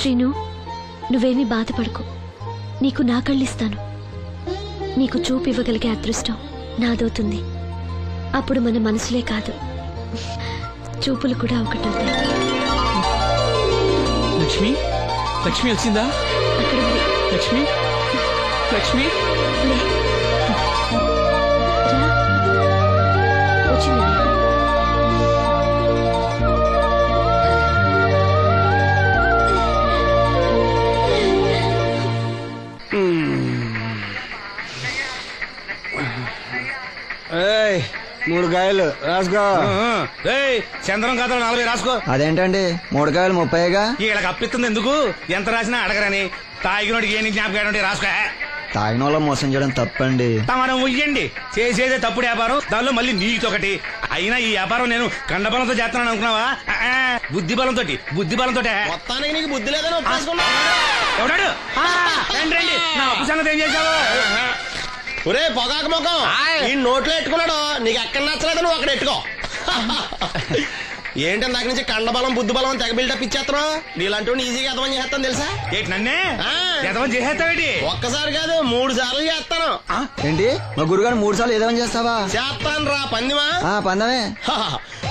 శ్రీను, నువ్వేమీ బాధపడకు. నీకు నా కళ్ళిస్తాను. నీకు చూపు ఇవ్వగలిగే అదృష్టం నాదవుతుంది. అప్పుడు మన మనసులే కాదు, చూపులు కూడా ఒకటవుతాయి. లక్ష్మి, లక్ష్మి వచ్చిందా? అక్కడ ఉంది. లక్ష్మి, లక్ష్మి లే. రా. వచ్చింది. ఏయ్, 3 కాయలు రాసుకో. చంద్రం కథలు 40 రాసుకో. అదేంటండి 3 కాయలు 30గా? వీళ్ళకి అప్పిస్తుంది ఎందుకు? ఎంత రాసినా అడగరని. తాగినోడికి ఏ జ్ఞాపకం రాసుకో. తాగిన వాళ్ళ మోసం చేయడం తప్పండి. మనం ఉయ్యండి, చేసేదే తప్పుడు వ్యాపారం, దానిలో మళ్ళీ నీతొకటి. అయినా ఈ వ్యాపారం నేను కండబలంతో చేస్తున్నాను అనుకున్నావా? బుద్ధి బలంతో. మొత్తానికి నీకు బుద్ధి లేదని ఒప్పేసుకున్నా. ఎవడాడు? రండి రండి, నా అప్పు సంగతి ఏం చేశావు? ఒరే పొగాకు ముఖం, ఈ నోట్లో ఎట్టుకున్నాడు. నీకు ఎక్కడ నచ్చలేదు, నువ్వు అక్కడ ఎట్టుకో. ఏంటి దాని నుంచి కండబలం బుద్ధి బలం తెగ బిల్డప్ ఇచ్చేస్తున్నావు? నీలాంటి ఈజీగా ఎదవని చేస్తాను తెలుసా? ఏంటి నన్నే ఎదవని చేసేస్తావేటి? ఒక్కసారి కాదు 3 సార్లు చేస్తాను. ఏంటి మా గురుగారు 3 సార్లు ఏదేమని చేస్తావా? చేస్తాను రా పందిమా. పందమే.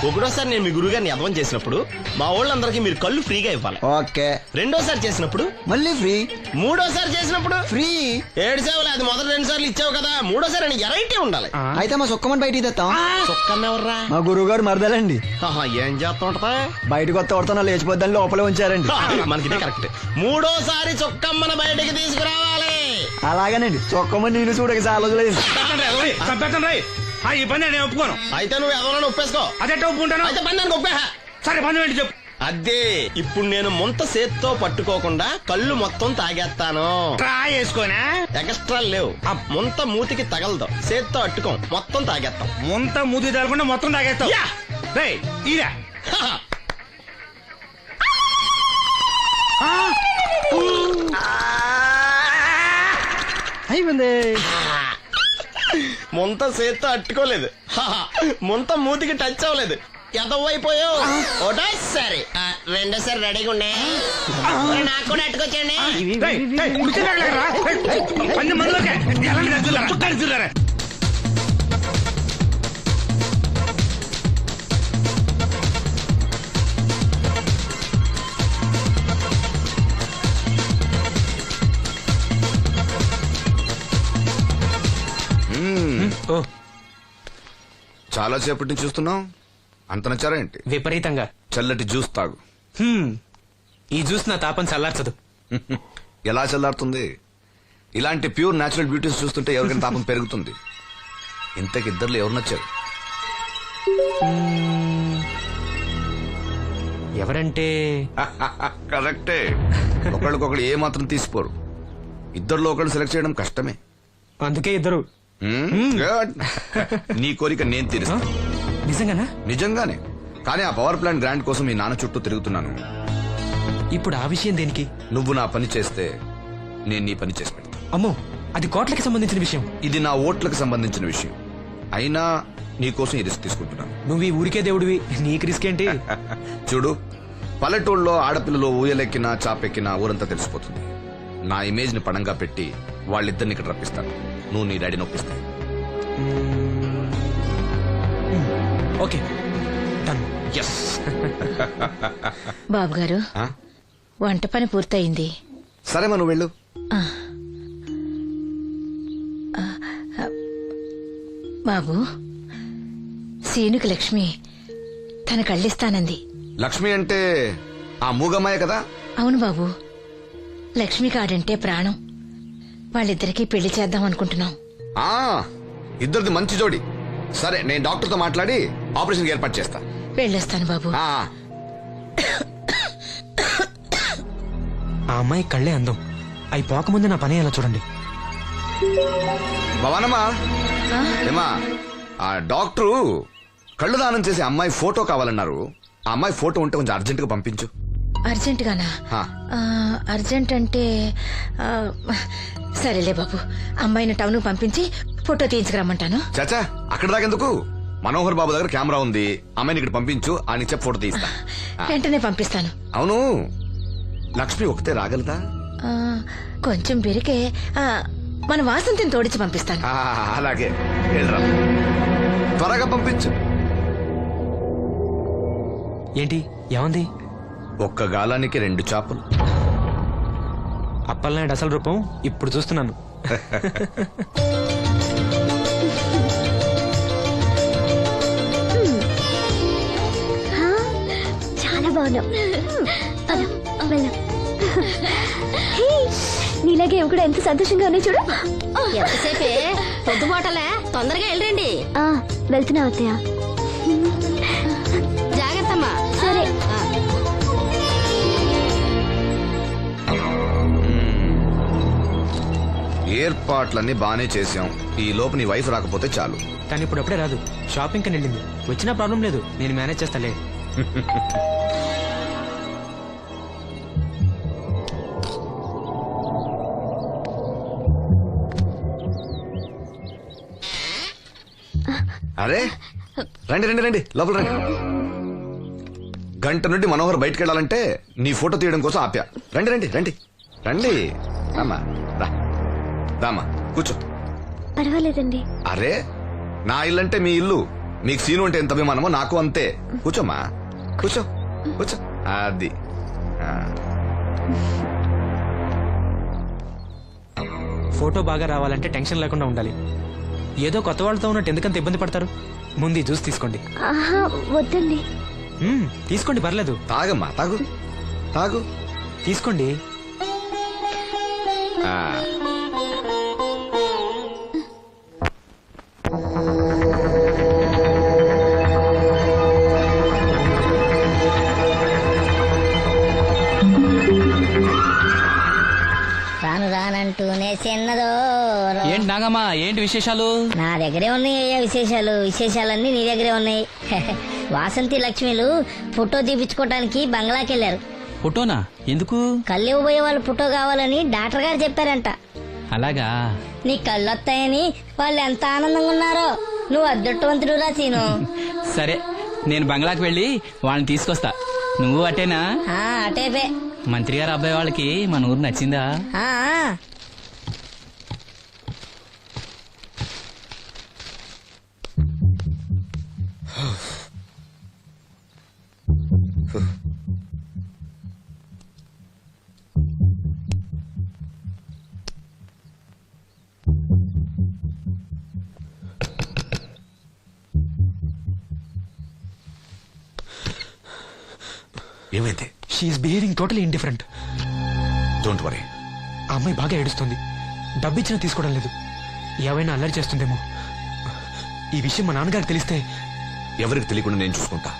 ఒకటోసారి నేను మీ గురువు గారిని ఎదవని చేసినప్పుడు మా వాళ్ళందరికీ మీరు కళ్ళు ఫ్రీగా ఇవ్వాలి. ఓకే. రెండోసారి చేసినప్పుడు మళ్ళీ ఫ్రీ. మూడోసారి చేసినప్పుడు ఫ్రీ. 7 సేవలు. అది మొదటి 2 సార్లు ఇచ్చావు కదా, మూడోసారి అని ఎరైటీ ఉండాలి. అయితే మా సుక్కమని బయటికి తెస్తాం. సుక్కమ్మెవర్రా? మా గురువు గారు మరదలండి. ఏం చేస్తా ఉంటదా? బయటకు వస్తే కొడతా లేచిపోద్దని లోపలే ఉంచారండి. మనకి కరెక్ట్. మూడోసారి చుక్కమ్మన బయటికి తీసుకురావాలి. అలాగేనండి. చొక్కమని నేను చూడక చాలా లేదు. ఈ పని నేను ఒప్పుకోను. అయితే నువ్వు ఎవరైనా ఒప్పేసుకో. అదే ఒప్పుకుంటాను. అయితే పని దానికి ఒప్పే. సరే పని ఏంటి చెప్పు. అదే ఇప్పుడు నేను ముంత చేత్తో పట్టుకోకుండా కళ్ళు మొత్తం తాగేస్తాను. ట్రై చేసుకోనా? ఎక్స్ట్రా లేవు. ముంత మూతికి తగలదు, చేత్తో అట్టుకోం, మొత్తం తాగేస్తాం. ముంత మూతి తగలకుండా మొత్తం తాగేస్తావు? ఇదా అయిపోయింది. ముంత చేత్తో అట్టుకోలేదు, ముంత మూతికి టచ్ అవ్వలేదు. ఎదవైపోయావు. ఒకటోసారి రెండోసారి రెడీగా ఉండే. నాకు కూడా అట్టుకొచ్చండి. చాలా సేపటి నుంచి చూస్తున్నాం. అంత నచ్చారా ఏంటి? విపరీతంగా. చల్లటి జ్యూస్ తాగు. ఈ జ్యూస్ నా తాపం చల్లార్చదు. ఎలా చల్లారుతుంది? ఇలాంటి ప్యూర్ న్యాచురల్ బ్యూటీస్ చూస్తుంటే ఎవరికైనా తాపం పెరుగుతుంది. ఇంతకి ఇద్దరు ఎవరు నచ్చారు? ఎవరంటే? కరెక్టే. ఒకళ్ళకొకళ్ళు ఏ మాత్రం తీసిపోరు. ఇద్దరిలో ఒకళ్ళు సెలెక్ట్ చేయడం కష్టమే. అందుకే ఇద్దరు. Good. నీ కోరిక నేను తీరుస్తాను. నిజంగానా? నిజంగానే. కానీ ఆ పవర్ ప్లాంట్ గ్రాంట్ కోసం మీ నాన్న చుట్టూ తిరుగుతున్నాను. ఇప్పుడు ఆ విషయం దేనికి? నువ్వు నా పని చేస్తే నేను నీ పని చేసి పెడతా. అమ్మో, అది కోట్లకి సంబంధించిన విషయం. ఇది నా ఓట్లకు సంబంధించిన విషయం. అయినా నీకోసం ఈ రిస్క్ తీసుకుంటున్నాను. నువ్వు ఈ ఊరికే దేవుడివి, నీకు రిస్క్ ఏంటి? చూడు, పల్లెటూళ్ళలో ఆడపిల్లలు ఊయలెక్కినా చాపెక్కినా ఊరంతా తెలిసిపోతుంది. నా ఇమేజ్ ని పణంగా పెట్టి వాళ్ళిద్దరిని ఇక్కడ రప్పిస్తాను. నువ్వు నీ డాడీ నొప్పిస్తావు. Okay, done. ఎస్. బాబు గారు, వంట పని పూర్తయింది. సరే మనం వెళ్ళు. బాబు, సీనుకి లక్ష్మి తన కళ్ళిస్తానంది. లక్ష్మి అంటే ఆ మూగమ్మాయ కదా? అవును బాబు, లక్ష్మి కాడంటే ప్రాణం. వాళ్ళిద్దరికీ పెళ్లి చేద్దాం అనుకుంటున్నాం. ఇద్దరిది మంచి జోడి. సరే, నేను డాక్టర్తో మాట్లాడి ఆపరేషన్ ఏర్పాటు చేస్తా. వెళ్ళొస్తాను బాబు. ఆ అమ్మాయి కళ్ళే అందం. అవి పోకముందు నా పని ఎలా చూడండి. భవానమ్మా, ఏమా, ఆ డాక్టరు కళ్ళు దానం చేసే అమ్మాయి ఫోటో కావాలన్నారు. ఆ అమ్మాయి ఫోటో ఉంటే కొంచెం అర్జెంట్ గా పంపించు. అర్జెంట్ గానా? అర్జెంట్ అంటే సరేలే బాబు, అమ్మాయిని టౌన్ పంపించి ఫోటో తీయించుకురమ్మంటాను. చాచా, అక్కడ దాకెందుకు? మనోహర్ బాబు దగ్గర కెమెరా ఉంది. అమ్మాయిని ఇక్కడ పంపించు, ఆయన చెప్పి ఫోటో తీస్తా. వెంటనే పంపిస్తాను. అవును, లక్ష్మి ఒకతే రాగలదా? ఆ, కొంచెం బెరికే. మన వాసంతిని తోడిచి పంపిస్తాను. అలాగే వెళ్ళరా, త్వరగా పంపించు. ఏంటి ఏమంది? ఒక్క గాలానికి 2 చేపలు. అప్పలనాయుడు అసలు రూపం ఇప్పుడు చూస్తున్నాను. చాలా బాగున్నావు. నీలాగే ఇవి కూడా ఎంత సంతోషంగా ఉన్నాయి చూడు. ఎంతసేపే పొద్దుబాటలే, తొందరగా వెళ్ళండి. వెళ్తున్నా అత్తయ్య. జాగ్రత్తమ్మా. సరే. ఏర్పాట్లన్నీ బానే చేసాం. ఈ లోపు నీ వైఫ్ రాకపోతే చాలు. కానీ ఇప్పుడు అప్పుడే రాదు, షాపింగ్ కని వెళ్ళింది. వచ్చినా ప్రాబ్లం లేదు, నేను మేనేజ్ చేస్తాలే. అరే రండి రండి రండి, లోపల రండి. గంట నుండి మనోహర్ బయటకు వెళ్ళాలంటే నీ ఫోటో తీయడం కోసం ఆప్యా. రండి రండి రండి రండి. రామా రా, రామా కూర్చో. పర్వాలేదండి. అరే నా ఇల్లు అంటే మీ ఇల్లు, మీకు సీను అంటే ఎంత అభిమానమో నాకు అంతే. కూర్చోమ్మా, కూర్చో కూర్చో. అది ఫోటో బాగా రావాలంటే టెన్షన్ లేకుండా ఉండాలి. ఏదో కొత్త వాళ్ళతో ఉన్నట్టు ఎందుకంత ఇబ్బంది పడతారు? ముందు ఈ జ్యూస్ తీసుకోండి. ఆహా, వద్దండి. తీసుకోండి, పర్లేదు. తాగమ్మా, తాగు తాగు, తీసుకోండి. ఆ. రాను రానంటూనే చిన్నదో. ఏంటి నాగమ్మా, ఏంటి విశేషాలు? నా దగ్గరే ఉన్నాయి అయ్యా విశేషాలు. విశేషాలన్నీ నీ దగ్గరే ఉన్నాయి. వాసంతి లక్ష్మిలు ఫోటో తీపించుకోవటానికి బంగ్లాకి వెళ్ళారు. ఫోటోనా? ఎందుకు? కళ్ళు ఇవ్వబోయే వాళ్ళు ఫోటో కావాలని డాక్టర్ గారు చెప్పారంట. అలాగా? నీ కళ్ళు వస్తాయని వాళ్ళు ఎంత ఆనందంగా ఉన్నారో. నువ్వు అదృష్టవంతుడు రా సీను. సరే, నేను బంగ్లాకి వెళ్ళి వాళ్ళని తీసుకొస్తా. నువ్వు అటేనా? అటేపే. మంత్రి గారు అబ్బాయి వాళ్ళకి మన ఊరు నచ్చిందా? ఏమైంది? She's behaving totally indifferent. Don't worry. ఆ అమ్మాయి బాగా ఏడుస్తుంది. డబ్బిచ్చినా తీసుకోవడం లేదు. ఏవైనా అల్లరి చేస్తుందేమో. ఈ విషయం మా నాన్నగారికి తెలిస్తే... ఎవరికి తెలియకుండా నేను చూసుకుంటా,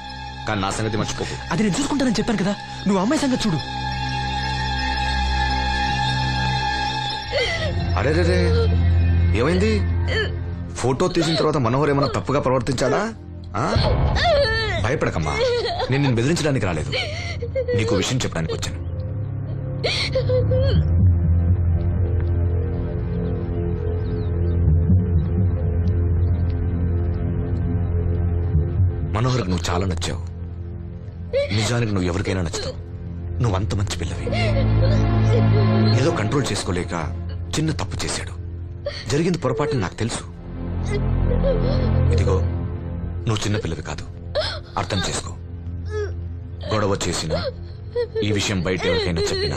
కానీ నా సంగతి మర్చిపోకు. అది నేను చూసుకుంటానని చెప్పాను కదా, నువ్వు అమ్మాయి సంగతి చూడు. అరే రే, ఏమైంది? ఫోటో తీసిన తర్వాత మనోహర్ ఏమన్నా తప్పుగా ప్రవర్తించాడా? భయపడకమ్మా, నేను నిన్ను బెదిరించడానికి రాలేదు, నీకు విషయం చెప్పడానికి వచ్చాను. మనోహర్కి నువ్వు చాలా నచ్చావు. నిజానికి నువ్వు ఎవరికైనా నచ్చుతావు. నువ్వంత మంచి పిల్లవి. ఏదో కంట్రోల్ చేసుకోలేక చిన్న తప్పు చేశాడు. జరిగింది పొరపాటు నాకు తెలుసు. ఇదిగో, నువ్వు చిన్న పిల్లవి కాదు, అర్థం చేసుకో. గొడవ చేసినా, ఈ విషయం బయట ఎవరికైనా చెప్పినా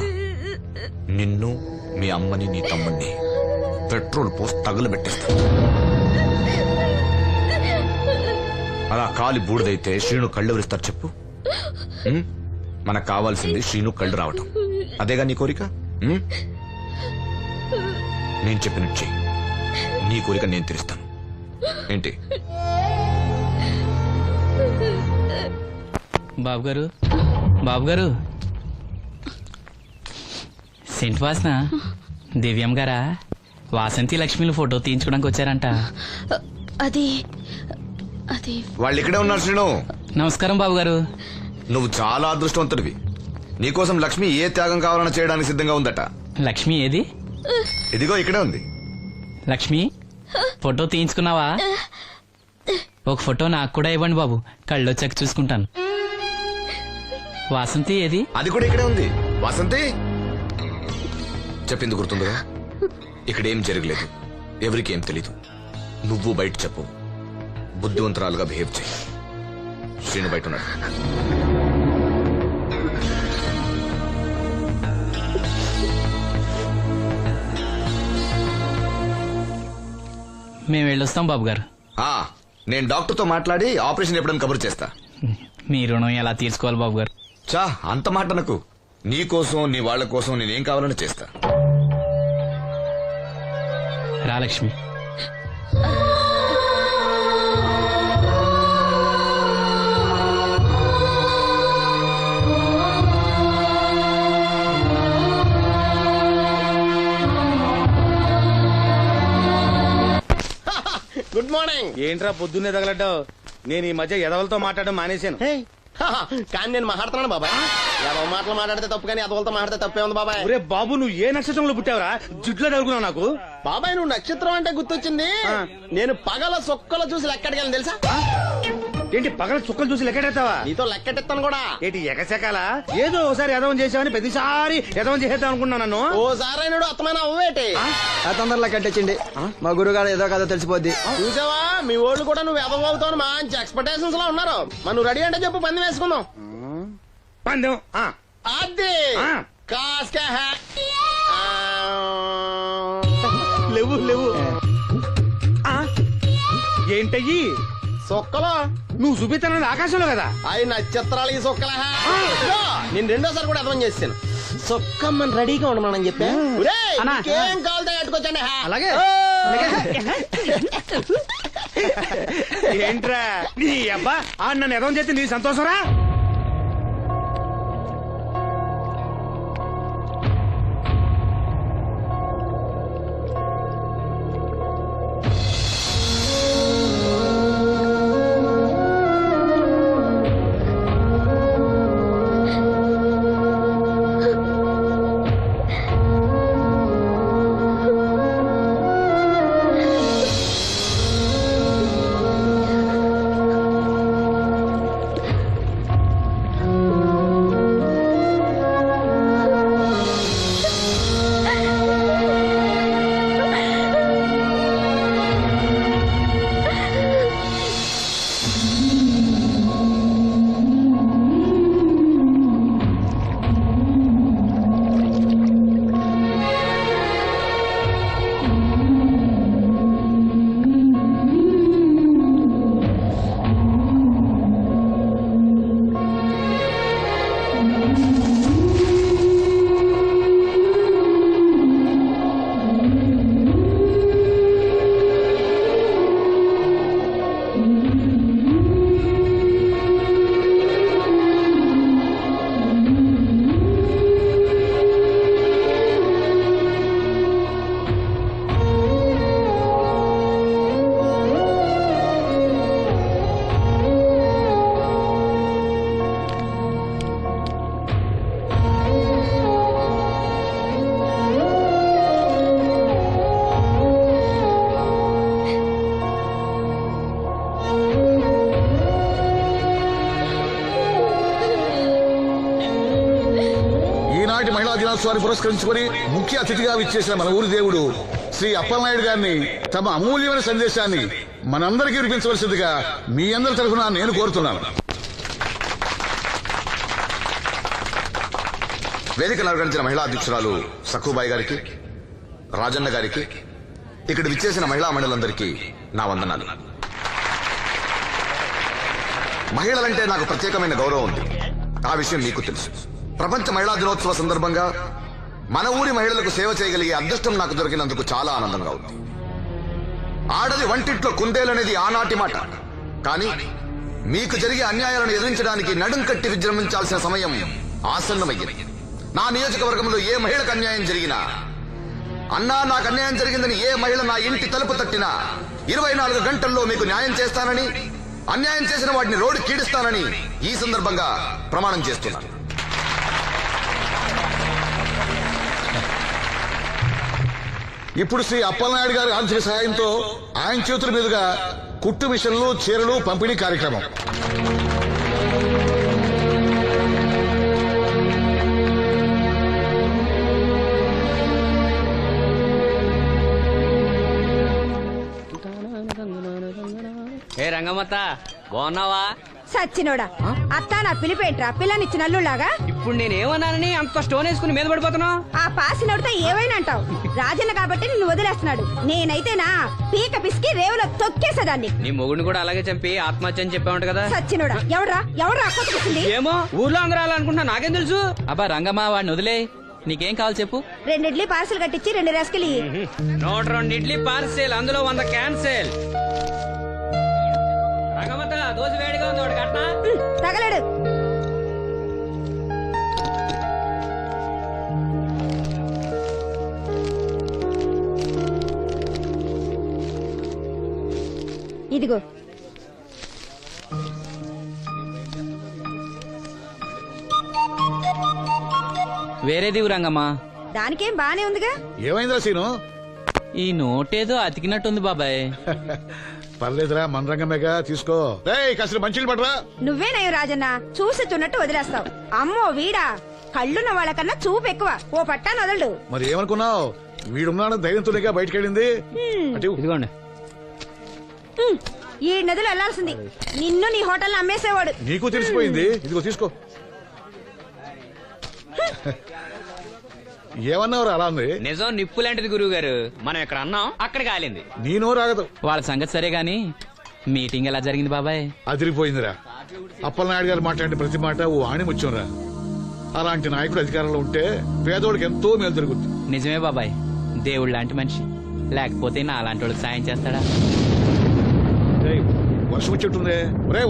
నిన్ను, మీ అమ్మని, నీ తమ్ముణ్ణి పెట్రోల్ పోసి తగులబెట్టేస్తా. అలా కాలి బూడిదైతే శ్రీను కళ్ళు ఎవరిస్తారు చెప్పు? మనకు కావాల్సింది శ్రీను కళ్ళు రావటం. అదేగా నీ కోరిక? నేను చెప్పినట్టు చెయ్యి, నీ కోరిక నేను తీరుస్తాను. ఏంటి? బాబు గారు, బాబు గారు, సెంట్ వాసన దివ్యం గారా? వాసంతి లక్ష్మిలు ఫోటో తీయించుకోవడానికి వచ్చారంట. అది అది వాళ్ళు ఇక్కడే ఉన్నారు శ్రీను. నమస్కారం బాబు గారు. నువ్వు చాలా అదృష్టవంతుడివి. నీకోసం లక్ష్మి ఏ త్యాగం కావాలన్నా చేయడానికి సిద్ధంగా ఉందట. లక్ష్మి ఏది? ఇదిగో ఇక్కడే ఉంది. లక్ష్మి, ఫోటో తీయించుకున్నావా? ఒక ఫోటో నాకు కూడా ఇవ్వండి బాబు, కళ్ళు వచ్చాక చూసుకుంటాను. వాసంతి ఏది? అది కూడా ఇక్కడే ఉంది. వాసంతి చెప్పింది గుర్తుందిగా? ఇక్కడేం జరగలేదు, ఎవరికి ఏం తెలీదు. నువ్వు బయట చెప్పు, బుద్ధివంతరాలుగా బిహేవ్ చేయి. శ్రీను బయట ఉన్నాడు. మేము వెళ్ళొస్తాం బాబు గారు. నేను డాక్టర్తో మాట్లాడి ఆపరేషన్ ఎప్పుడని కబురు చేస్తా. మీ రుణం ఎలా తీర్చుకోవాలి బాబు గారు? చా అంత మాట నాకు. నీ కోసం నీ వాళ్ళ కోసం నేనేం కావాలని చేస్తా. రా లక్ష్మి. Good morning. ఏంట్రా పొద్దున్నే తగలడ్డావు? నేను ఈ మధ్య ఎదవలతో మాట్లాడడం మానేశాను. కానీ నేను మాట్లాడుతున్నాను బాబాయ్. ఏదో మాటలు మాట్లాడితే తప్పు, కానీ అదవలతో మాట్లాడితే తప్పే ఉంది బాబాయ్. ఒరే బాబు, నువ్వు ఏ నక్షత్రంలో పుట్టావురా? జుట్లో తగులుకున్నావు నాకు. బాబాయ్ నువ్వు నక్షత్రం అంటే గుర్తొచ్చింది. నేను పగల సొక్కలు చూసి లెక్కడికి తెలుసా? ఏంటి పగల చుక్కలు చూసి లెక్కెడతావా? నీతో లెక్కెట్టిస్తాను కూడా. ఏంటి ఎగసెకాల? ఏదో ఒకసారి ఎదవం చేసావని ప్రతిసారి ఎదవం చేసేద్దాం అనుకున్నా నన్ను. ఓసారి అయినాడు అత్తమైన అవ్వేటి. తొందరలో కట్టించండి, మా గురుగారు ఏదో కథ తెలిసిపోద్ది. చూసావా, మీ ఓళ్ళు కూడా నువ్వు ఎదవవుతావు మంచి ఎక్స్పెక్టేషన్స్ లో ఉన్నారు. మరి నువ్వు రెడీ అంటే చెప్పు, పందెం వేసుకుందాం. పందెం అది కాస్క లేవు లేవు. ఏంటయ్యి సొక్కలో నువ్వు చూపిస్తానది ఆకాశంలో కదా? అవి నక్షత్రాలు ఈ సొక్కల. నేను రెండోసారి కూడా అర్థం చేస్తాను. సొక్కమ్మని రెడీగా ఉండమని చెప్పా. ఏం కావాలితే కట్టుకొచ్చండి. అలాగే. ఏంట్రా నీ అబ్బా నన్ను ఎదవం చేస్తే నీ సంతోషరా? మహిళా దినోత్సవాన్ని పురస్కరించుకొని ముఖ్య అతిథిగా విచ్చేసిన మన ఊరి దేవుడు శ్రీ అప్పలనాయుడు గారిని తమ అమూల్యమైన సందేశాన్ని మనందరికీ వినిపించవలసిందిగా మీ అందరి తరఫున నేను కోరుతున్నాను. వేదికను అలంకరించిన మహిళా అధ్యక్షురాలు సఖుబాయి గారికి, రాజన్న గారికి, ఇక్కడ విచ్చేసిన మహిళా మండలందరికీ నా వందనాలు. మహిళలంటే నాకు ప్రత్యేకమైన గౌరవం ఉంది. ఆ విషయం మీకు తెలుసు. ప్రపంచ మహిళా దినోత్సవ సందర్భంగా మన ఊరి మహిళలకు సేవ చేయగలిగే అదృష్టం నాకు దొరికినందుకు చాలా ఆనందంగా ఉంది. ఆడది వంటింట్లో కుందేలనేది ఆనాటి మాట. కానీ మీకు జరిగే అన్యాయాలను ఎదిరించడానికి నడుం కట్టి విజృంభించాల్సిన సమయం ఆసన్నమయ్యింది. నా నియోజకవర్గంలో ఏ మహిళకు అన్యాయం జరిగినా, అన్నా నాకు అన్యాయం జరిగిందని ఏ మహిళ నా ఇంటి తలుపు తట్టినా 24 గంటల్లో మీకు న్యాయం చేస్తానని, అన్యాయం చేసిన వాటిని రోడ్డు కీడిస్తానని ఈ సందర్భంగా ప్రమాణం చేస్తున్నాను. ఇప్పుడు శ్రీ అప్పలనాయుడు గారి ఆర్థిక సహాయంతో ఆయన చేతుల మీదుగా కుట్టు మిషన్లు, చీరలు పంపిణీ కార్యక్రమం. రంగమత్త బాగున్నావా? సచ్చినోడా అత్త నా పిలిపేంట్రా పిల్లనిచ్చిన అల్లులాగా. ఇప్పుడు నేనేమన్నానని అంత స్టోన్ వేసుకుని మీద పడిపోతున్నావు? ఆ పాసినోడితో ఏవైనా అంటావు. రాజన్న కాబట్టి నిన్ను వదిలేస్తున్నాడు. నేనైతేనా పీక పిసికి రేవులో తొక్కేసేదాన్ని. నీ మొగుడిని కూడా అలాగే చంపి ఆత్మహత్య అని చెప్పావంట కదా? సచ్చినోడా ఎవడ్రా కొట్టుకొచ్చింది? ఏమో ఊర్లో అందరూ అలా అనుకుంటున్నా, నాకేం తెలుసు? అబ్బా రంగమ్మ వాడిని వదిలే. నీకేం కావాలి చెప్పు. 2 ఇడ్లీ పార్సల్ కట్టించి 2 రసకిలి. 102 ఇడ్లీ పార్సెల్, అందులో 100 క్యాన్సెల్. రంగమత్త దోశ వేడిగా ఉంది, ఒకటి కట్నా? తగలడు. ఇదిగో వేరేదివు రంగమ్మ. దానికేం బానే ఉందిగా. ఏమైందా సీను? ఈ నోటేదో అతికినట్టుంది బాబాయ్. పర్లేదురా, మన రంగమేగా, తీసుకో. కాసిన మంచిలు పడరా. నువ్వేనయ్యో రాజన్న చూసి చున్నట్టు వదిలేస్తావు. అమ్మో వీడా కళ్ళున్న వాళ్ళకన్నా చూపు ఎక్కువ. ఓ పట్టాను వదలడు. మరి ఏమనుకున్నావు? వీడున్నాడు ధైర్యంతోనేగా బయటకెళ్ళింది. అంటే ఇదిగోండి. ఈ నదులు వెళ్లాల్సింది. నిన్ను నీ హోటల్ అమ్మేసేవాడు. నీకు తెలిసిపోయింది. ఇదిగో తీసుకో. ఏమన్నావు అలా ఉంది? నిజం నిప్పు లాంటిది గురువు గారు. మనం ఇక్కడ అన్నాం, అక్కడ కాలింది. నేను రాగదు. వాళ్ళ సంగతి సరే గాని మీటింగ్ ఎలా జరిగింది బాబాయ్? అదిరిపోయిందిరా. అప్పలనాయుడు గారు మాట్లాడిన ప్రతి మాట ఓ ఆణిముత్యంరా. అలాంటి నాయకుడు అధికారంలో ఉంటే పేదోడికి ఎంతో మేలు జరుగుతుంది. నిజమే బాబాయ్, దేవుడు లాంటి మనిషి. లేకపోతే నా అలాంటి వాళ్ళకి సాయం చేస్తాడా? వర్షం వచ్చేట్టుంది.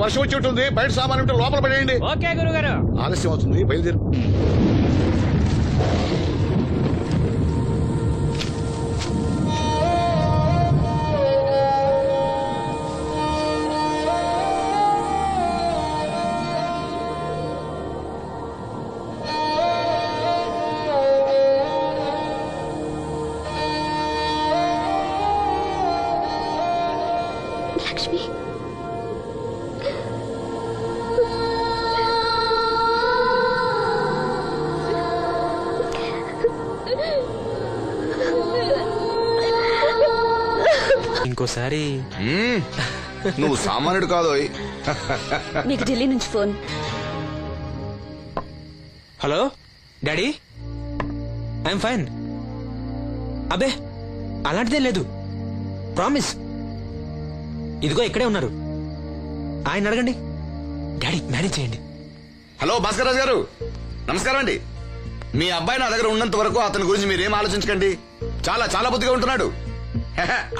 వర్షం వచ్చేట్టుంది. బయట సామాన్ ఉంటే లోపల పడేయండి. ఓకే గురుగారు. ఆలస్యం అవుతుంది, బయలుదేరు. లక్ష్మి ఇంకోసారి నువ్వు సామాన్యుడు కాదోయ్. మీకు ఢిల్లీ నుంచి phone. Hello daddy, I'm fine. అబే అలాంటిదే లేదు, ప్రామిస్. ఇదిగో ఇక్కడే ఉన్నారు, ఆయన అడగండి. డాడీ మేనేజ్ చేయండి. హలో భాస్కర్ రాజు గారు, నమస్కారం అండి. మీ అబ్బాయి నా దగ్గర ఉన్నంత వరకు అతని గురించి మీరేం ఆలోచించకండి. చాలా చాలా బుద్ధిగా ఉంటున్నాడు.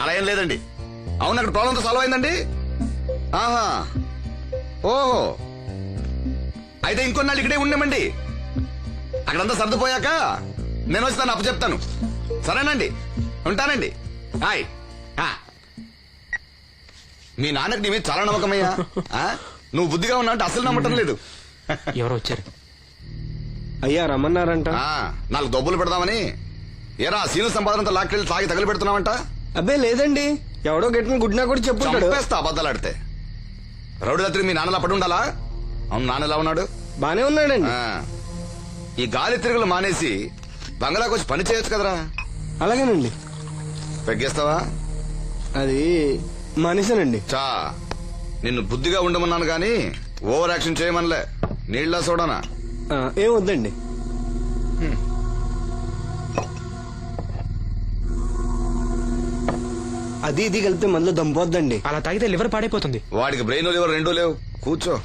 అలా ఏం లేదండి. అవును, అక్కడ ప్రాబ్లంతో సాల్వ్ అయిందండి. ఆహా, ఓహో, అయితే ఇంకొన్నాళ్ళు ఇక్కడే ఉండమండి. అక్కడంతా సర్దుపోయాక నేను వచ్చి తను అప్పచెప్తాను. సరేనండి, ఉంటానండి. హాయ్. మీ నాన్నకి నీ మీద చాలా నమ్మకమయ్యా. నువ్వు బుద్ధిగా ఉన్నా అంటే అసలు నమ్మటం లేదు. ఎవరో వచ్చారు. అయ్యా రమ్మన్నారంట. 4 దొబ్బులు పెడదామని. ఏరా సీను సంపాదనంతా లాక్కెళ్ళి తాగి తగలు పెడుతున్నావంట? అబ్బే లేదండి, ఎవడో గట్టిన గుడ్నా కూడా చెప్పుంటాడు. చంపేస్తా అబద్ధాలు ఆడితే. రౌడీ రాత్రి మీ నాన్నలా పడి ఉండాలా? అవును, నాన్న ఎలా ఉన్నాడు? బానే ఉన్నాడండి. ఈ గాలి తిరుగులు మానేసి బంగ్లాకి వచ్చి పని చేయొచ్చు కదరా. అలాగేనండి. పెగ్గేస్తావా? అది మనిషినండి. చా, నిన్ను బుద్ధిగా ఉండమన్నాను గాని ఓవర్ యాక్షన్ చేయమనలే. నీళ్ళ సోడానా? ఏం వద్దండి. అది ఇది కలిపితే మనలో దంపోద్దండి. అలా తాగితే లివర్ పాడైపోతుంది. వాడికి బ్రెయిన్ లివర్ రెండూ లేవు. కూర్చో.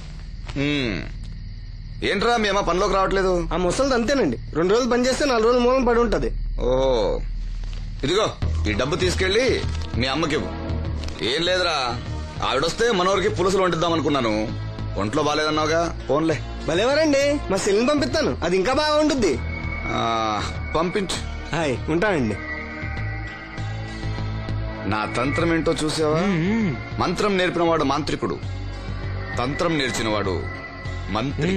ఏంట్రా మీ అమ్మ పనిలోకి రావట్లేదు? ఆ ముసలిది అంతేనండి, 2 రోజులు పని చేస్తే 4 రోజులు మూలం పడి ఉంటది. ఓహో, ఇదిగో ఈ డబ్బు తీసుకెళ్లి మీ అమ్మకి ఇవ్వు. ఏం లేదురా, ఆవిడొస్తే మనోరికి పులుసులు వండిద్దాం అనుకున్నాను. ఒంట్లో బాగాలేదన్నావుగా, ఫోన్లే. భలేవారండి, మా సెల్ని పంపిస్తాను, అది ఇంకా బాగా ఉంటుంది. పంపించు. హాయ్, ఉంటానండి. నా తంత్రం ఏంటో చూసావా? మంత్రం నేర్పినవాడు మాంత్రికుడు, తంత్రం నేర్చినవాడు మంత్రి.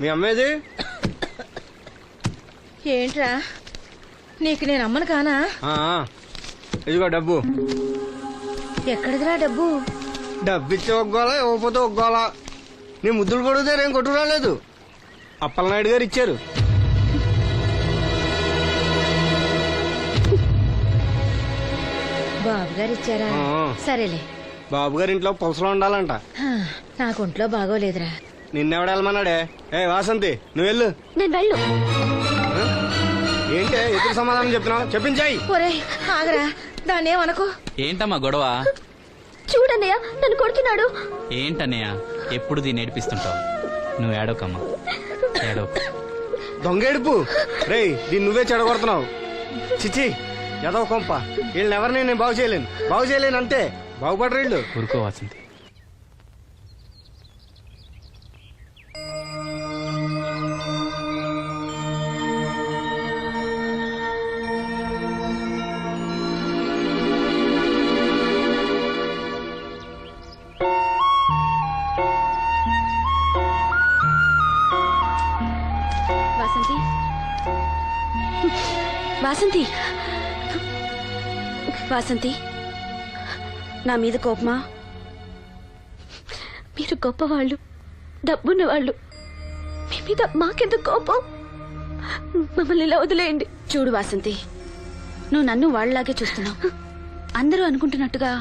మీ అమ్మేది ఏంట్రా, నీకు నేను అమ్మను కానా? ఇదిగో డబ్బు. ఎక్కడిదిరా డబ్బు? డబ్బిచ్చే ఒగ్గోలా, ఇవ్వకపోతే ఒగ్గోలా. నీ ముద్దులు కొడితే నేను కొట్టు రాలేదు, అప్పలనాయుడు గారు ఇచ్చారు. బాబు గారు ఇచ్చారా? సరేలే. బాబు గారి ఇంట్లో పులసలో ఉండాలంట. నాకు ఒంట్లో బాగోలేదురా. నిన్నెవడ వెళ్ళమన్నాడే? ఏ వాసంతి నువ్వు వెళ్ళు. నేను వెళ్ళు. ఏంటే ఎదురు సమాధానం చెప్తున్నావు? చెప్పించాయి. ఒరే ఆగరా, దాన్ని ఏమనుకో. ఏంటమ్మా గొడవ? చూడన్నయ్య నన్ను కొడుతున్నాడు. ఏంటన్నయ్య ఎప్పుడు దీన్ని ఏడిపిస్తుంటావు? నువ్వు ఏడోకమ్మా, ఏడో. దొంగేడుపు రేయ్, దీన్ని నువ్వే చెడగొడుతున్నావు. చిచ్చి ఎదవ కొంప. వీళ్ళని ఎవరిని నేను బాగు చేయలేను అంతే. బాగుపడరు వీళ్ళు. ఊరుకో వాసంతి. వాసంతి, వాసంతి, వాసంతి, నా మీద కోపమా? మీరు గొప్పవాళ్ళు, డబ్బున్న వాళ్ళు. మీ మీద మాకెంత కోపం? మమ్మల్ని ఇలా వదిలేయండి. చూడు వాసంతి, నువ్వు నన్ను వాళ్ళలాగే చూస్తున్నావు. అందరూ అనుకుంటున్నట్టుగా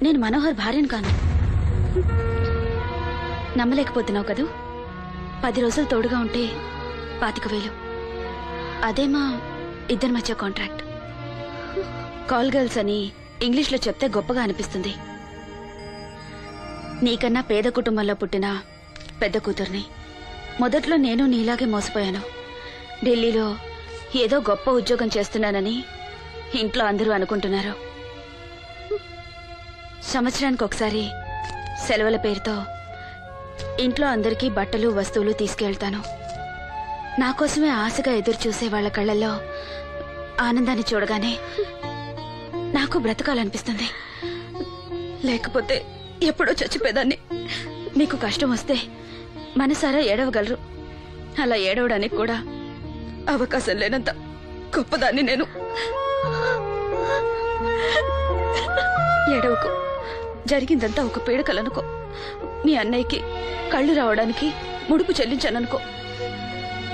నేను మనోహర్ భార్యను కాను. నమ్మలేకపోతున్నావు కదూ? 10 రోజులు తోడుగా ఉంటే 25,000. అదే మా ఇద్దరి మధ్య కాంట్రాక్ట్. కాల్ గర్ల్స్ అని ఇంగ్లీష్లో చెప్తే గొప్పగా అనిపిస్తుంది. నీకన్నా పేద కుటుంబంలో పుట్టిన పెద్ద కూతుర్ని. మొదట్లో నేను నీలాగే మోసపోయాను. ఢిల్లీలో ఏదో గొప్ప ఉద్యోగం చేస్తున్నానని ఇంట్లో అందరూ అనుకుంటున్నారు. సంవత్సరానికి ఒకసారి సెలవుల పేరుతో ఇంట్లో అందరికీ బట్టలు వస్తువులు తీసుకెళ్తాను. నా కోసమే ఆశగా ఎదురు చూసే వాళ్ళ కళ్ళల్లో ఆనందాన్ని చూడగానే నాకు బ్రతకాలనిపిస్తుంది. లేకపోతే ఎప్పుడో చచ్చిపోయేదాన్ని. మీకు కష్టం వస్తే మనసారా ఏడవగలరు. అలా ఏడవడానికి కూడా అవకాశం లేనంత గొప్పదాన్ని నేను. ఏడవకు, జరిగిందంతా ఒక పీడకలనుకో. మీ అన్నయ్యకి కళ్ళు రావడానికి ముడుపు చెల్లించాననుకో.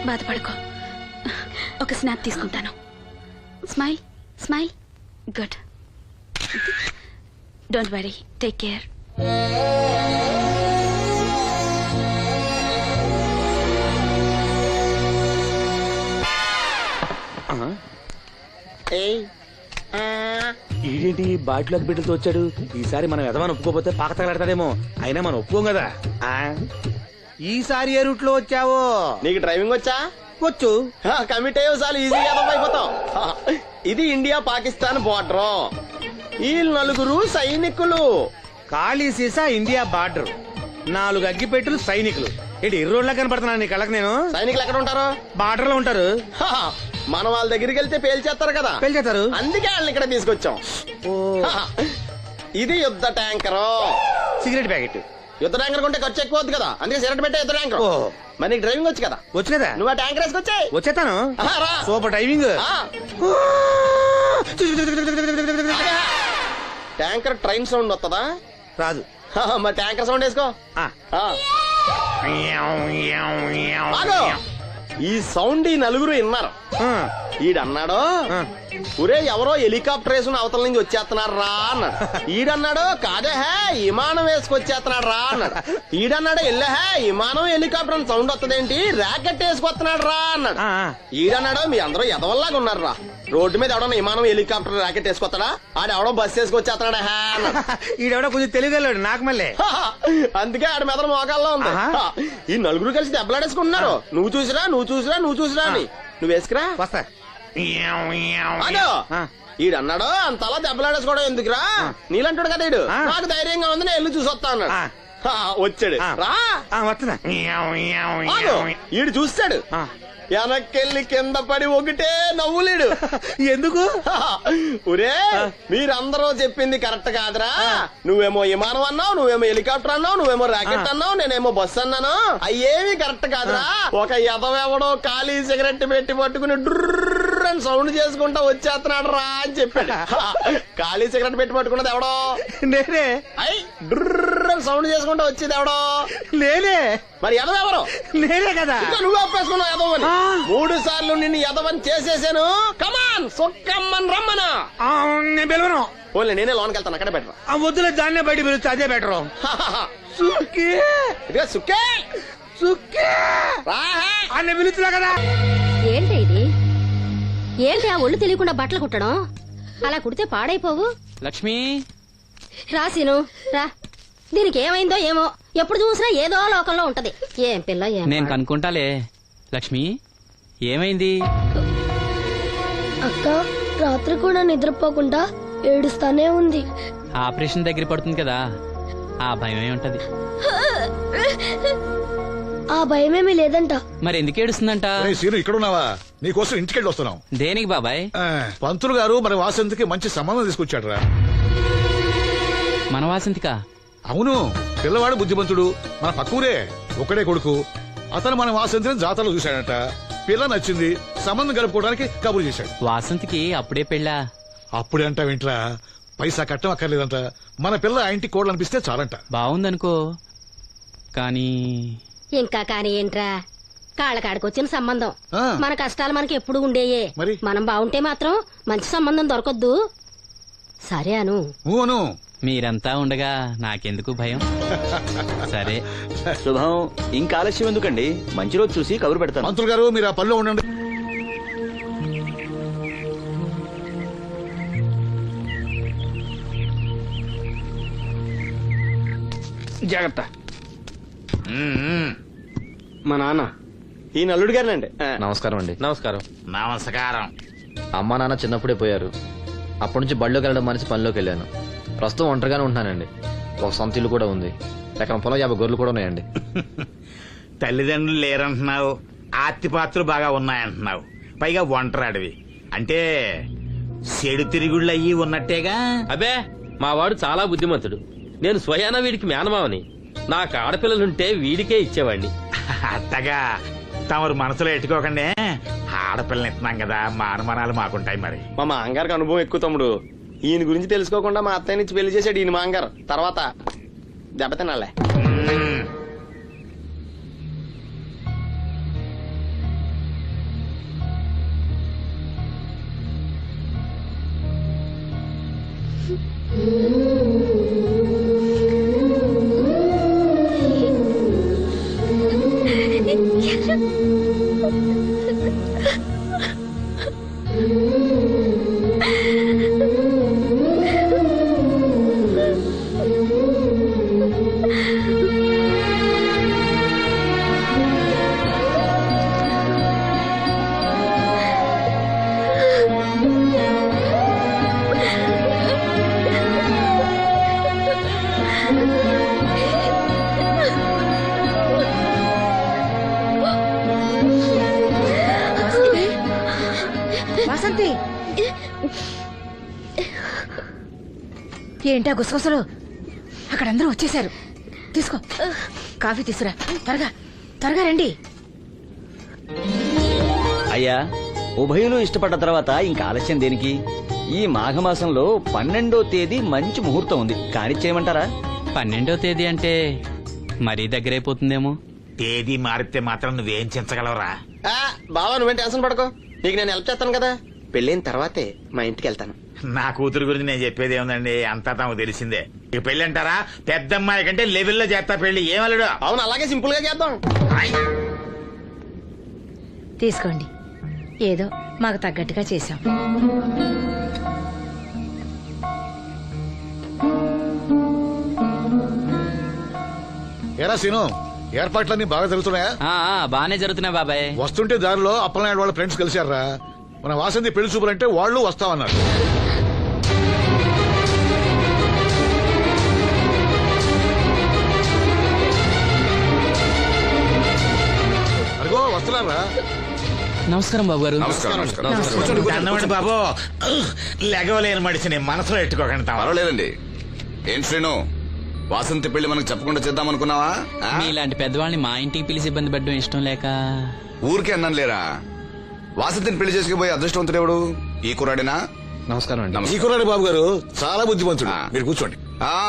బాధపడుకో. ఒక స్నాప్ తీసుకుంటాను. Smile smile. Good. Don't worry, take care. ఏంటి బాటిలోకి బిడ్డలతో వచ్చాడు? ఈసారి మనం ఎదమని ఒప్పుకోపోతే పాక తగలాడతాడేమో. అయినా మనం ఒప్పుకోం కదా. ఈసారి ఏ రూట్ లో వచ్చావో? నీకు డ్రైవింగ్ వచ్చా? వచ్చు. కమిట్ అయ్యో చాలు, ఈజీగా అయిపోతాం. ఇది ఇండియా పాకిస్తాన్ బోర్డర్. ఈ 4 సైనికులు. ఖాళీ సీసా ఇండియా బార్డర్, 4 అగ్గిపెట్టులు సైనికులు. ఏంటి ఎర్రోడ్లా కనపడుతున్నాను నీ కళ్ళకి నేను? సైనికులు ఎక్కడ ఉంటారు? బార్డర్ లో ఉంటారు. మనం వాళ్ళ దగ్గరికి వెళ్తే పేల్చేస్తారు కదా. పేల్చేస్తారు. అందుకే వాళ్ళని ఇక్కడ తీసుకొచ్చాం. ఇది యుద్ధ ట్యాంకర్. Cigarette packet. యుద్ధ ట్యాంకర్ కొంటే ఖర్చు ఎక్కువ అవుతుంది కదా, అందుకే సిగరెట్ పెట్టే యుద్ధ ట్యాంకర్. మరి నీకు డ్రైవింగ్ వచ్చు కదా? వచ్చు కదా. నువ్వు ఆ ట్యాంకర్ వేసుకొచ్చాయి. వచ్చేస్తాను. Super driving. Tanker train sound వస్తుందా? రాదు. మరి ట్యాంకర్ సౌండ్ వేసుకో. ఈ సౌండ్ ఈ 4 విన్నారు. ఈడన్నాడు, ఒరే ఎవరో హెలికాప్టర్ వేసుకుని అవతల నుంచి వచ్చేస్తున్నాడు రా అన్నాడు. ఈడన్నాడు, కాదే హే విమానం వేసుకొచ్చేస్తున్నాడు రా అన్నాడు. ఈడన్నాడు, ఎల్లహే విమానం హెలికాప్టర్ అని సౌండ్ వస్తుందేంటి, ర్యాకెట్ వేసుకొస్తున్నాడు రా అన్నాడు. ఈడన్నాడు, మీ అందరూ ఎదవల్లాగా ఉన్నారు రా. రోడ్డు మీద ఎవడన్నా విమానం హెలికాప్టర్ ర్యాకెట్ వేసుకొస్తాడా? ఆడెవడో బస్సు వేసుకొచ్చేస్తున్నాడా హే అన్నాడు. ఈడెవడో కొంచెం తెలియగలడు నాకు మళ్ళీ. అందుకే ఆడ మెదడు మోకాల్లో ఉంది. ఈ 4 కలిసి దెబ్బలాడేసుకుంటున్నారు. నువ్వు చూసిరా అని. నువ్వు వేసుకురా. వస్తా. ఈడన్నాడు, అంతలా దెబ్బలాడేసుకోవడం ఎందుకురా, నీలంటాడు కదా ఈడు. నాకు ధైర్యంగా ఉంది, నేను వెళ్ళి చూసొస్తా అన్నాడు. వచ్చాడు రా. వస్తున్నా. ఈడు చూస్తాడు, వెనక్కెళ్ళి కింద పడి ఒకటే నవ్వులేడు. ఎందుకు? ఒరే మీరందరూ చెప్పింది కరెక్ట్ కాదురా. నువ్వేమో విమానం అన్నావు, నువ్వేమో హెలికాప్టర్ అన్నావు, నువ్వేమో రాకెట్ అన్నావు, నేనేమో బస్ అన్నాను. అయ్యేమి కరెక్ట్ కాదురా. ఒక ఎదవెవడో ఖాళీ సిగరెట్ పెట్టి పట్టుకుని డుర్ర్ అని సౌండ్ చేసుకుంటా వచ్చేస్తున్నాడు రా అని చెప్పాడు. ఖాళీ సిగరెట్ పెట్టి పట్టుకున్నది ఎవడో? నేనే. అయ్ డుర్ర్ అని సౌండ్ చేసుకుంటా వచ్చేది ఎవడో? నేనే. మరి ఎదవెవరు? నేనే కదా. నువ్వు ఒప్పేసుకున్నావు ఎదవని. 3 సార్లు నిన్ను ఎదవని చేసేసాను. కమాన్ సొక్కమ్మని రమ్మను. నేను పిలవను. ఓన్లీ నేనే లోన్కి వెళ్తాను, అక్కడే బెటర్. ఆ వద్దులే, దాన్నే బయట పిలుస్తా, అదే బెటర్. ఇదిగో సుక్కే సుక్కే అన్న పిలుస్తున్నా కదా. ఏంటి ఇది? ఏంటి ఆ ఒళ్ళు తెలియకుండా బట్టలు కుట్టడం? అలా కుడితే పాడైపోవు. లక్ష్మి, రాసిను రా. దీనికి ఏమైందో ఏమో, ఎప్పుడు చూసినా ఏదో లోకంలో ఉంటది. ఏం పిల్ల ఏం నేను కనుక్కుంటాలే. లక్ష్మి, ఏమైంది? అక్క రాత్రి కూడా నిద్రపోకుండా ఏడుస్తానే ఉంది. ఆపరేషన్ దగ్గర పడుతుంది కదా, ఆ భయమే ఉంటది. ఆ భయమేమీ లేదంట. మరి ఎందుకు ఏడుస్తుందంట? సీను ఇక్కడ ఉన్నావా? నీకోసం ఇంటికెళ్ళి వస్తున్నాం. దేనికి బాబాయ్? పంతులు గారు మన వాసంతికి మంచి సంబంధం తీసుకొచ్చాడు రా. మన వాసంతికా? అవును, పిల్లవాడు బుద్ధిమంతుడు, మన పక్కూరే, ఒకడే కొడుకు. అతను మన వాసంతిని జాతరలో చూశాడట. పిల్ల నచ్చింది, సంబంధం కలుపుకోవడానికి కబురు చేశాడు. వాసంతికి అప్పుడే పెళ్ళా? అప్పుడే అంట వింట్రా, పైసా కట్టం అక్కర్లేదంట. మన పిల్ల ఆ ఇంటికి కోడలనిపిస్తే చాలంట. బాగుందనుకో, కానీ ఇంకా కానీ ఏంట్రా, కాళ్ళకాడికొచ్చిన సంబంధం. ఆ. మన కష్టాలు మనకి ఎప్పుడు ఉండేయే. మరి? మనం బాగుంటే మాత్రం మంచి సంబంధం దొరకొద్దు. సరే అను. ఊను. మీరంతా ఉండగా నాకెందుకు భయం? సరే. శుభం. ఇంకా ఆలస్యం ఎందుకండి, మంచి రోజు చూసి కబురు పెడతాను. పంతులు గారు మీరు ఆ పనిలో ఉండండి. జాగ్రత్త. మా నాన్న ఈ నల్లుడు గారినండి. నమస్కారం అండి. నమస్కారం. నమస్కారం. అమ్మా నాన్న చిన్నప్పుడే పోయారు. అప్పటి నుంచి బళ్ళోకి వెళ్ళడం మనిషి పనిలోకి వెళ్ళాను. ప్రస్తుతం ఒంటరిగానే ఉంటున్నానండి. ఒక సొంత ఇల్లు కూడా ఉంది. ఎక్కడ పొలం 50 గొర్రెలు కూడా ఉన్నాయండి. తల్లిదండ్రులు లేరంటున్నావు, ఆస్తిపాత్రులు బాగా ఉన్నాయంటున్నావు, పైగా ఒంటరాడివి అంటే చెడు తిరుగుళ్ళు అయ్యి ఉన్నట్టేగా. అబే, మా వాడు చాలా బుద్ధిమంతుడు. నేను స్వయాన వీడికి మేనమావని. నాకు ఆడపిల్లలుంటే వీడికే ఇచ్చేవాడిని. అత్తగా తమరు మనసులో ఎట్టుకోకండి, ఆడపిల్లని ఇస్తున్నాం కదా, మా అనుమానాలు మాకుంటాయి. మరి మా మాంగారికి అనుభవం ఎక్కువ తమ్ముడు. ఈయన గురించి తెలుసుకోకుండా మా అత్తయ్య నుంచి పెళ్లి చేశాడు ఈయన మాంగారు. తర్వాత దెబ్బతినాలే. వాసంతి, ఏంటా గుసగుసలు? అక్కడ అందరూ వచ్చేసారు. తీసుకో, కాఫీ తీసురా. త్వరగా త్వరగా రండి. అయ్యా, ఉభయులు ఇష్టపడ్డ తర్వాత ఇంకా ఆలస్యం దేనికి? ఈ మాఘమాసంలో 12వ తేదీ మంచి ముహూర్తం ఉంది. కానిచ్చేయమంటారా? 12వ తేదీ అంటే మరీ దగ్గరైపోతుందేమో. తేదీ మారితే మాత్రం నువ్వేం చించగలవురా? బావా నువ్వేం టెన్షన్ పడకో, నీకు నేను హెల్ప్ చేస్తాను కదా. పెళ్ళైన తర్వాతే మా ఇంటికి వెళ్తాను. నా కూతురు గురించి నేను చెప్పేది ఏముందండి, అంతా తమకు తెలిసిందే. ఇక పెళ్లి అంటారా, పెద్దమ్మాయి కంటే లెవెల్లో చేస్తా పెళ్లి. ఏమలుడు? అవును, అలాగే సింపుల్ గా చేద్దాం. తీసుకోండి, ఏదో మాకు తగ్గట్టుగా చేశాం. ఎరా సీను, ఏర్పాట్లన్నీ బాగా జరుగుతున్నాయా? బానే జరుగుతున్నాయి బాబాయ్. వస్తుంటే దారిలో అప్పలనాయుడు వాళ్ళ ఫ్రెండ్స్ కలిశారా. మన వాసంతి పెళ్లి చూపులంటే వాళ్ళు వస్తామన్నారు. అదిగో వస్తున్నారా. నమస్కారం బాబు గారు. దండవండి బాబు. లెగవలేని మడిచిని మనసులో ఎట్టుకోకండి. పర్వాలేదండి. ఏం శ్రీను, వాసంతి పెళ్లి మనకు చెప్పకుండా చేద్దామనుకున్నావా? మీలాంటి పెద్దవాళ్ళని మా ఇంటికి పిలిచి ఇబ్బంది పెట్టడం ఇష్టం లేక. ఊరికే అన్నాను లేరా. వాసంతిని పెళ్లి చేసుకుపోయి అదృష్టవంతుడెవడు? ఈ కుర్రాడేనా? నమస్కారం అండి. ఈ కుర్రాడు బాబు గారు చాలా బుద్ధిమంతుడు. మీరు కూర్చోండి.